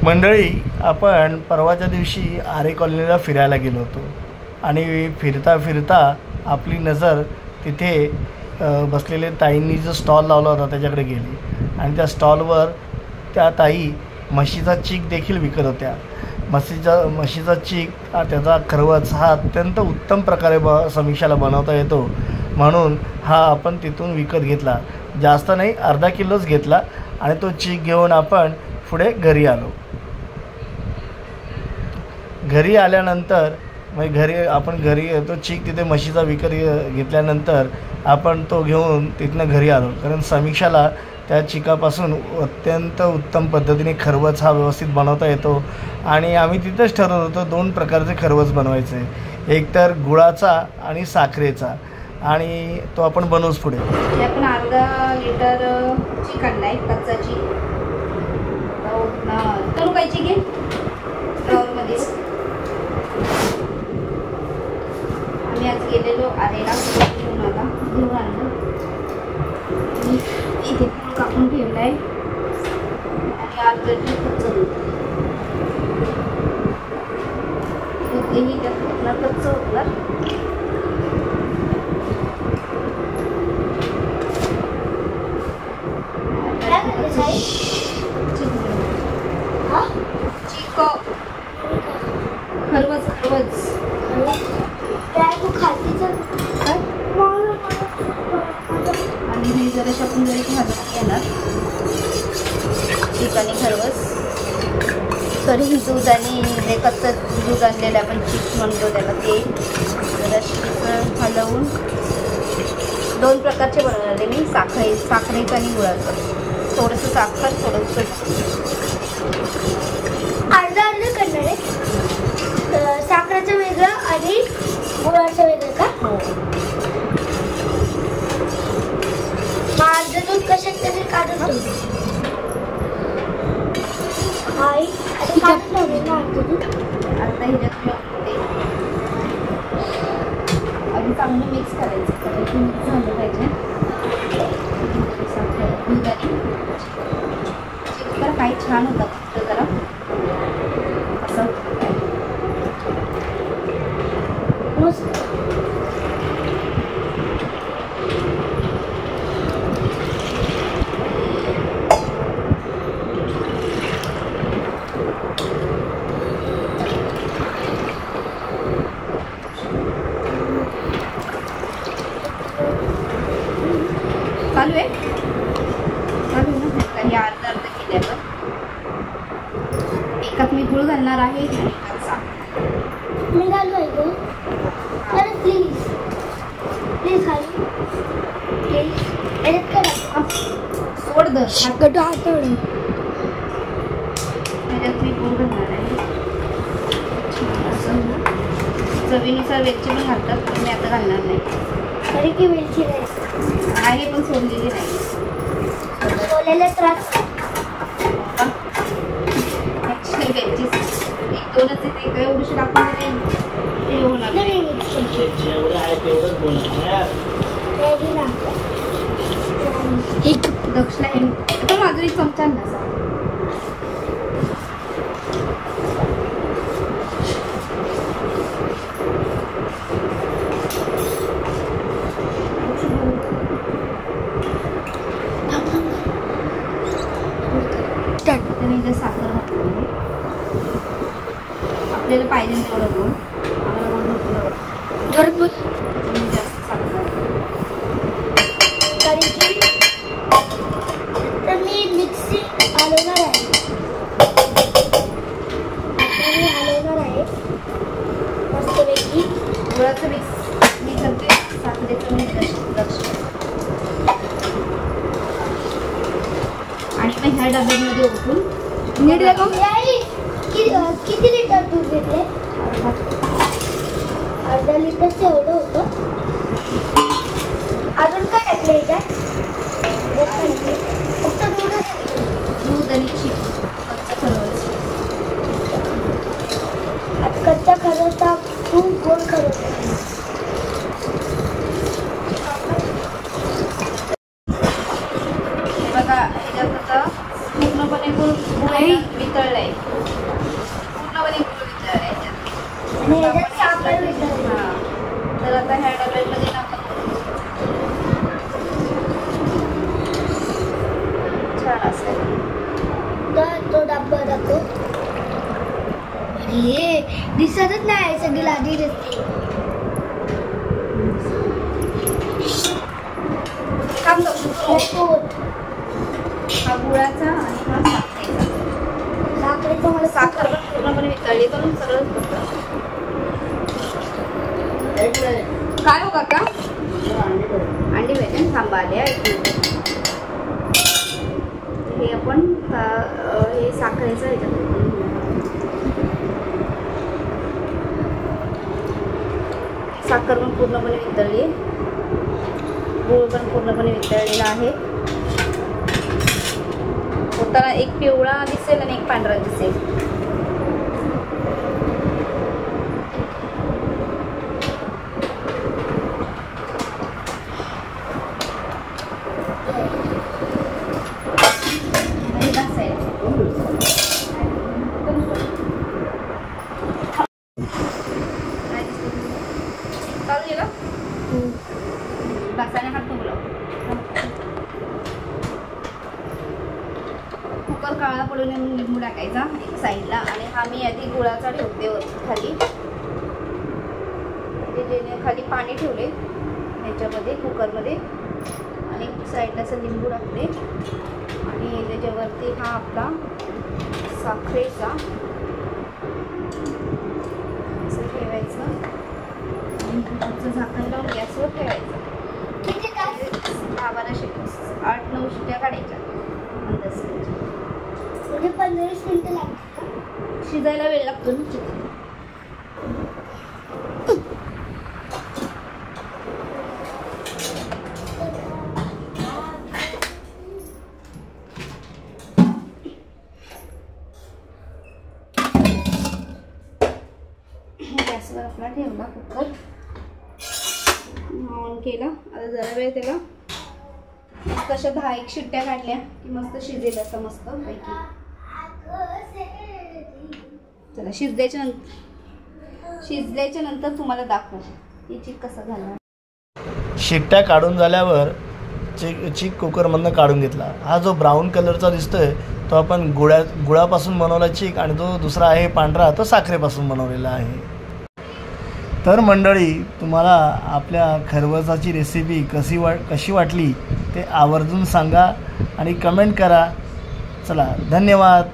मंडळी, आपण परवाच्या दिवशी आरे कॉलनीला फिरायला गेलो होतो आणि फिरता फिरता आपली नजर तिथे बसलेले ताईंनी जो स्टॉल लावला होता त्याच्याकडे गेली आणि त्या स्टॉलवर त्या ताई म्हशीचा चीक देखील विकत होत्या. म्हशीचा चीक त्याचा खरवस हा अत्यंत उत्तम प्रकारे समीक्षाला बनवता येतो, म्हणून हा आपण तिथून विकत घेतला. जास्त नाही, अर्धा किलोच घेतला आणि तो चीक घेऊन आपण पुढे घरी आलो. घरी आल्यानंतर घरी तो चीक तिथे म्हशीचा विकत घेतल्यानंतर आपण तो घेऊन तिथनं घरी आलो, कारण समीक्षाला त्या चिकापासून अत्यंत उत्तम पद्धतीने खरवस हा व्यवस्थित बनवता येतो. आणि आम्ही तिथंच ठरवत होतो 2 प्रकारचे खरवस बनवायचे, एक तर गुळाचा आणि साखरेचा, आणि तो आपण बनवूच पुढे. आपण अर्धा लिटर चीक आणलाय, कच्चा चीक. तळू काय चीक आहे मध्ये. आम्ही आज गेलेलो आरेला घेऊन आणलं. इथे कापून ठेवलाय आणि अर्धा कच्चं दूध. दूधही त्यात कच्चं होतं. खरवस आणि हे जरा आपण जरी घालून घेणार चीक आणि खरवस. सॉरी, दूध आणि जे कच्चं दूध आणलेलं आपण चीक म्हणतो त्याला, ते जरा हलवून 2 प्रकारचे बनवले मी, साखरेचं आणि गुळाचं. थोडंसं साखर, थोडंसं अर्धा करणार आहे. साखरेचं वेगळं आणि गुळाचं वेगळं का? हो. अर्ध दूध कशात तरी काढून आई काढून ठेवले ना अर्ध दूध. आता ह्याच्यात आधी चांगलं मिक्स करायचं, मिक्स झालं पाहिजे. दूध आणि चीक तर काही छान होतं, फक्त जरा असं चालू आहे ना. काही अर्धा केल्यावर एकात मी गुळ घालणार आहे, एकात साखर. मी घालू आहे गो. अरे प्लीज घालू प्लीज. सोड द त्याच्यात मी गुळ घालणार आहे. चवीनुसार वेलची पण घालतात, पण मी आता घालणार नाही. तरी की वेलची आहे पण सोडलेली नाही. सोलेला त्रास ॲक्च्युली वेलची 1-2च येते, काही एवढीशी टाकून ते होणार नाही. दक्षला हे माझं 1 चमचा नसा. त्याने साखर घातली, आपल्याला पाहिजे तेवढं गोड. आम्हाला जास्त साखर तर मी मिक्सी हलवणार आहे. मस्तपैकी गुळाचं मिक्स मी करते, साखरेचं मी लक्ष. आणि मग ह्या डब्यामध्ये ओतून नीट किती लिटर दूध घेतले? अर्धा लिटरचं एवढं होतं. अजून काय टाकलं ह्याच्यात? फक्त दूध आणि चीक, कच्चा खरवसा खूप गोड खरवसा. बघा ह्याच्यात आता पूर्णपणे वितळलंय पूर्णपणे वितळलंय आणि ह्याच्यात साखर वितळली. तर आता ह्या डब्यामध्ये टाकून छान असेल. तो डब्बा दाखव. अरे दिसतच नाही, सगळी लादी दिसते. हा गुळाचा आणि हा साखरेचा. साखरेचं मला साखर पूर्णपणे वितळली करून सरळ काय हो काका अंडी पाहिजे थांबा आल्या. हे आपण हे साखरेचं ह्याच्यात साखर पण पूर्णपणे वितळली, गूळ पण पूर्णपणे वितळलेला आहे. होताना एक पिवळा दिसेल आणि एक पांढरा दिसेल. कुकर काळा पडून लिंबू टाकायचा एक साईडला. आणि हा मी आधी गुळाचा ठेवते खाली, म्हणजे खाली पाणी ठेवले ह्याच्यामध्ये कुकरमध्ये आणि साईडला असं लिंबू टाकते. आणि त्याच्यावरती हा आपला साखरेचा असं ठेवायचं आणि कुकरचं झाकण लावून गॅसवर ठेवायचं. 8-9 शिट्ट्या काढायच्या. म्हणजे 15-20 मिनिटं लागतात. शिजायला वेळ लागतो ना चिकन. गॅसवर आपला ठेवला कुकर ऑन केला. आता जरा वेळ त्याला कशा 10-1 शिट्ट्या काढल्या की मस्त शिजेल असं मस्त पैकी. चला शिजल्याच्या नंतर तुम्हाला दाखवू ही चीक कसा झाला. शिट्ट्या काढून झाल्यावर चीक कुकरमधनं काढून घेतला. हा जो ब्राऊन कलरचा दिसतोय तो आपण गुळापासून बनवला चीक, आणि जो दुसरा आहे पांढरा तो साखरेपासून बनवलेला आहे. तर मंडळी, तुम्हाला आपल्या खरवसाची रेसिपी कशी वाटली ते आवर्जून सांगा आणि कमेंट करा. चला, धन्यवाद.